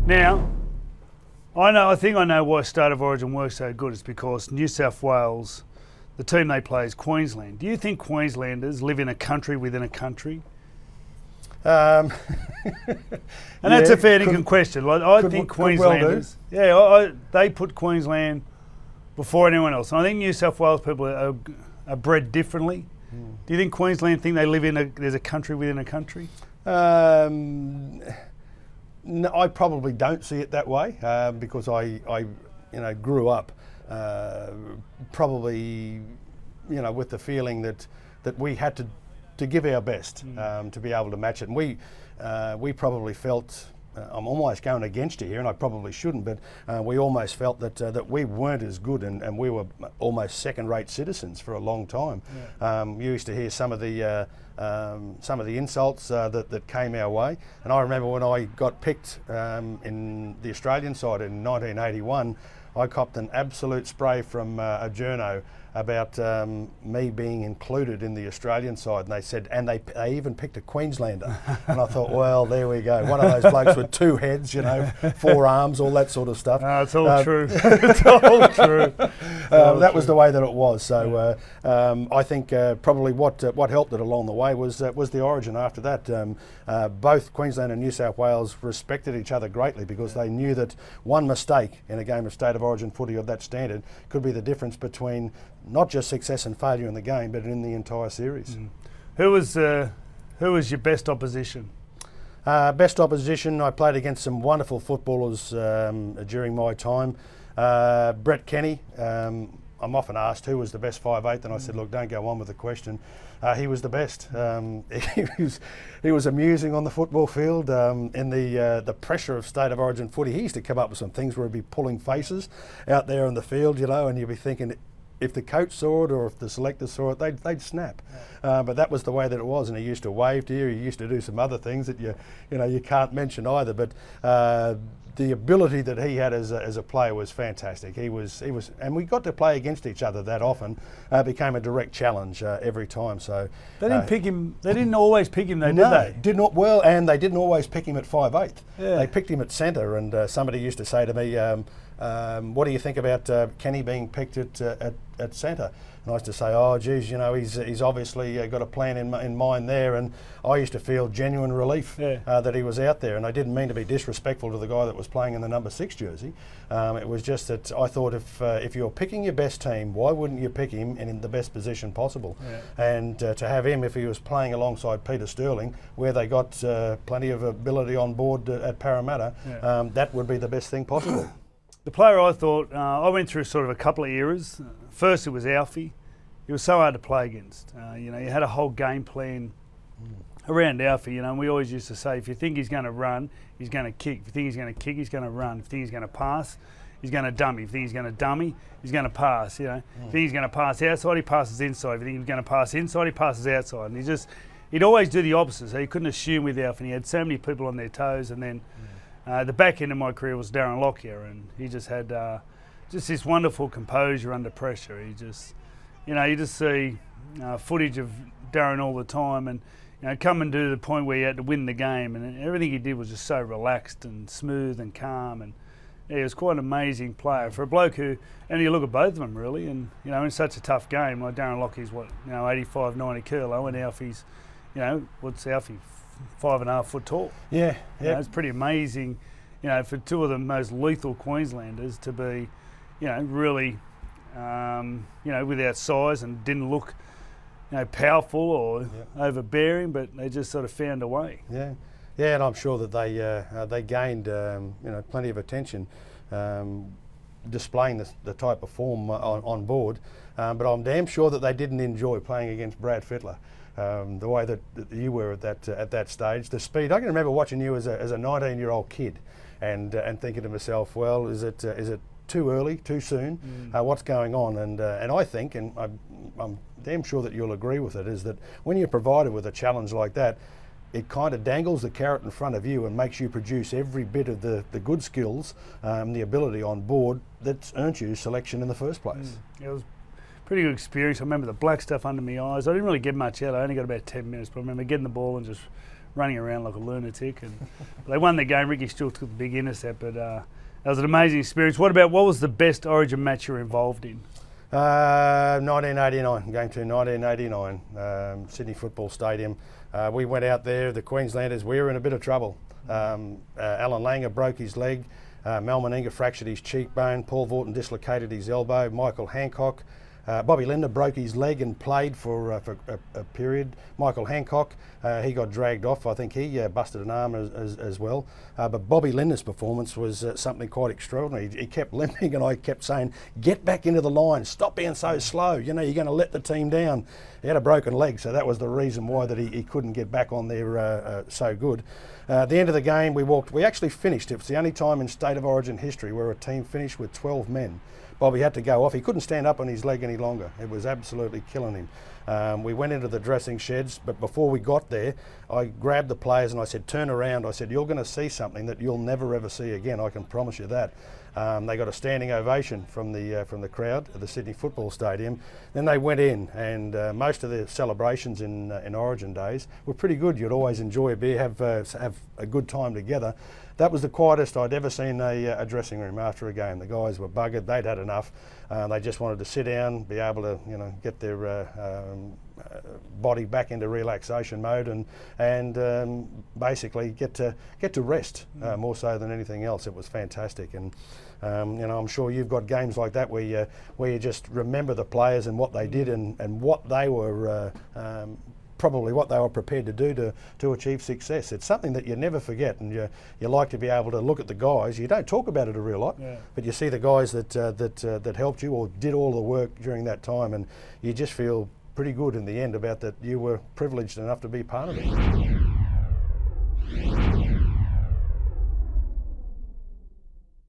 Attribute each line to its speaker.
Speaker 1: Now, I think I know why State of Origin works so good. It's because New South Wales, the team they play is Queensland. Do you think Queenslanders live in a country within a country?
Speaker 2: And
Speaker 1: that's a fair dinkum question. I think Queenslanders, they put Queensland before anyone else. And I think New South Wales people are bred differently. Do you think Queensland think they live in there's a country within a country?
Speaker 2: No, I probably don't see it that way because I grew up probably with the feeling that we had to give our best to be able to match it, and we probably felt. I'm almost going against you here, and I probably shouldn't, but we almost felt that we weren't as good, and we were almost second-rate citizens for a long time. Yeah. You used to hear some of the insults that came our way, and I remember when I got picked in the Australian side in 1981, I copped an absolute spray from a journo about me being included in the Australian side, and they said, and they even picked a Queenslander, and I thought, well, there we go, one of those blokes with two heads, 4 arms, all that sort of stuff.
Speaker 1: No, it's all true. It's all true.
Speaker 2: That was the way that it was. So I think probably what helped it along the way was the Origin. After that, both Queensland and New South Wales respected each other greatly because they knew that one mistake in a game of State of Origin footy of that standard could be the difference between not just success and failure in the game, but in the entire series.
Speaker 1: Who was your best opposition?
Speaker 2: Best opposition, I played against some wonderful footballers during my time. Brett Kenny, I'm often asked who was the best 5'8", and I said, look, don't go on with the question. He was the best. He was amusing on the football field. In the pressure of State of Origin footy, he used to come up with some things where he'd be pulling faces out there in the field, and you'd be thinking, if the coach saw it or if the selectors saw it, they'd snap. But that was the way that it was, and he used to wave to you. He used to do some other things that you can't mention either. But the ability that he had as a player was fantastic. He was, and we got to play against each other that often. Became a direct challenge every time. So
Speaker 1: they didn't pick him. They didn't always pick him, though,
Speaker 2: no,
Speaker 1: did they?
Speaker 2: Did not. Well, and they didn't always pick him at 5'8".
Speaker 1: Yeah.
Speaker 2: They picked him at centre, and somebody used to say to me, what do you think about Kenny being picked at centre? And I used to say, oh, geez, he's obviously got a plan in mind there. And I used to feel genuine relief that he was out there. And I didn't mean to be disrespectful to the guy that was playing in the number 6 jersey. It was just that I thought if you're picking your best team, why wouldn't you pick him in the best position possible? Yeah. And to have him, if he was playing alongside Peter Sterling, where they got plenty of ability on board at Parramatta, that would be the best thing possible.
Speaker 1: The player I thought, I went through sort of a couple of eras. First it was Alfie. He was so hard to play against. You had a whole game plan around Alfie, and we always used to say, if you think he's going to run, he's going to kick. If you think he's going to kick, he's going to run. If you think he's going to pass, he's going to dummy. If you think he's going to dummy, he's going to pass. If you think he's going to pass outside, he passes inside. If you think he's going to pass inside, he passes outside. And he'd always do the opposite, so you couldn't assume with Alfie. He had so many people on their toes, and then the back end of my career was Darren Lockyer, and he just had just this wonderful composure under pressure. He just, you just see footage of Darren all the time, and coming to the point where he had to win the game, and everything he did was just so relaxed and smooth and calm, and he was quite an amazing player for a bloke who. And you look at both of them really, and in such a tough game, like Darren Lockyer's 85, 90 kilo, and Alfie's, what's Alfie? 5.5 foot tall.
Speaker 2: Yeah.
Speaker 1: It's pretty amazing, for two of the most lethal Queenslanders to be, really, without size and didn't look, powerful or overbearing, the they just sort of found a way.
Speaker 2: Yeah, and I'm sure that they gained, plenty of attention, displaying the type of form on board. But I'm damn sure that they didn't enjoy playing against Brad Fittler. The way that you were at that stage, the speed. I can remember watching you as a 19-year-old kid, and thinking to myself, well, is it too early, too soon? What's going on? And I think, and I'm damn sure that you'll agree with it, is that when you're provided with a challenge like that, it kind of dangles the carrot in front of you and makes you produce every bit of the good skills, the ability on board that's earned you selection in the first place.
Speaker 1: It was pretty good experience. I remember the black stuff under my eyes. I didn't really get much out. I only got about 10 minutes, but I remember getting the ball and just running around like a lunatic. And they won the game. Ricky still took the big intercept, but that was an amazing experience. What was the best Origin match you were involved in?
Speaker 2: 1989, Game 2, 1989, Sydney Football Stadium. We went out there, the Queenslanders, we were in a bit of trouble. Alan Langer broke his leg, Mal Meninga fractured his cheekbone, Paul Vaughton dislocated his elbow, Michael Hancock, Bobby Linder broke his leg and played for a period. Michael Hancock, he got dragged off. I think he busted an arm as well. But Bobby Linder's performance was something quite extraordinary. He kept limping, and I kept saying, get back into the line, stop being so slow. You know, you're going to let the team down. He had a broken leg, so that was the reason why that he couldn't get back on there so good. At the end of the game, we actually finished. It was the only time in State of Origin history where a team finished with 12 men. Bobby had to go off. He couldn't stand up on his leg any longer. It was absolutely killing him. We went into the dressing sheds, but before we got there, I grabbed the players and I said, turn around. I said, you're going to see something that you'll never ever see again. I can promise you that. They got a standing ovation from the crowd at the Sydney Football Stadium. Then they went in, and most of the celebrations in Origin days were pretty good. You'd always enjoy a beer, have a good time together. That was the quietest I'd ever seen a dressing room after a game. The guys were buggered. They'd had enough. They just wanted to sit down, be able to, get their body back into relaxation mode, and basically get to rest more so than anything else. It was fantastic, and I'm sure you've got games like that where you just remember the players and what they did and what they were. Probably what they were prepared to do to achieve success. It's something that you never forget, and you like to be able to look at the guys. You don't talk about it a real lot, but you see the guys that helped you or did all the work during that time, and you just feel pretty good in the end about that you were privileged enough to be part of it.